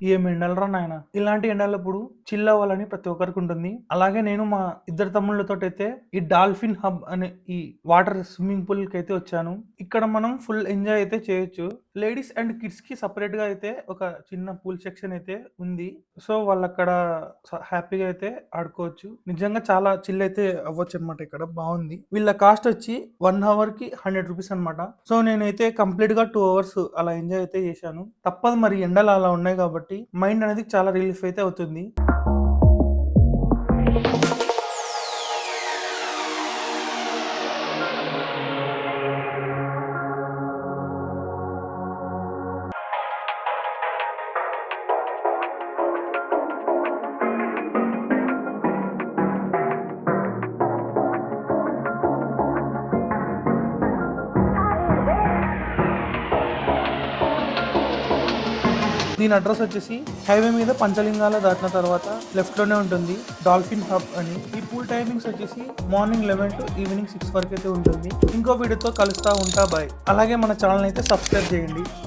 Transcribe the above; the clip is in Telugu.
ఏం ఎండలరా నాయన! ఇలాంటి ఎండలప్పుడు చిల్ అవ్వాలని ప్రతి ఒక్కరికి ఉంటుంది. అలాగే నేను మా ఇద్దరు తమ్ముళ్ళతోటైతే ఈ డాల్ఫిన్ హబ్ అనే ఈ వాటర్ స్విమ్మింగ్ పూల్‌కైతే వచ్చాను. ఇక్కడ మనం ఫుల్ ఎంజాయ్ అయితే చేయొచ్చు. లేడీస్ అండ్ కిడ్స్‌కి సెపరేట్‌గా అయితే ఒక చిన్న పూల్ సెక్షన్ అయితే ఉంది. సో, వాళ్ళక్కడ హ్యాపీగా అయితే ఆడుకోవచ్చు. నిజంగా చాలా చిల్ అయితే అవ్వచ్చనమాట ఇక్కడ. బావుంది. వీళ్ళ కాస్ట్ వచ్చి 1 అవర్‌కి రూ. 100 అనమాట. సో, నేనైతే కంప్లీట్‌గా 2 అవర్స్ అలా ఎంజాయ్ అయితే చేశాను. తప్పదు మరి ఎండలు అలా ఉన్నాయి కాబట్టి మైండ్ అనేది చాలా రిలీఫ్ అయితే అవుతుంది. దీని అడ్రస్ వచ్చేసి హైవే మీద పంచలింగాల దాటిన తర్వాత లెఫ్ట్ లోనే ఉంటుంది డాల్ఫిన్ హబ్ అని. ఈ పూల్ టైమింగ్స్ వచ్చేసి మార్నింగ్ 11 టు ఈవినింగ్ 6 వరకు అయితే ఉంటుంది. ఇంకో వీడియోతో కలుస్తా ఉంటా. బాయ్. అలాగే మన ఛానల్ అయితే సబ్స్క్రైబ్ చేయండి.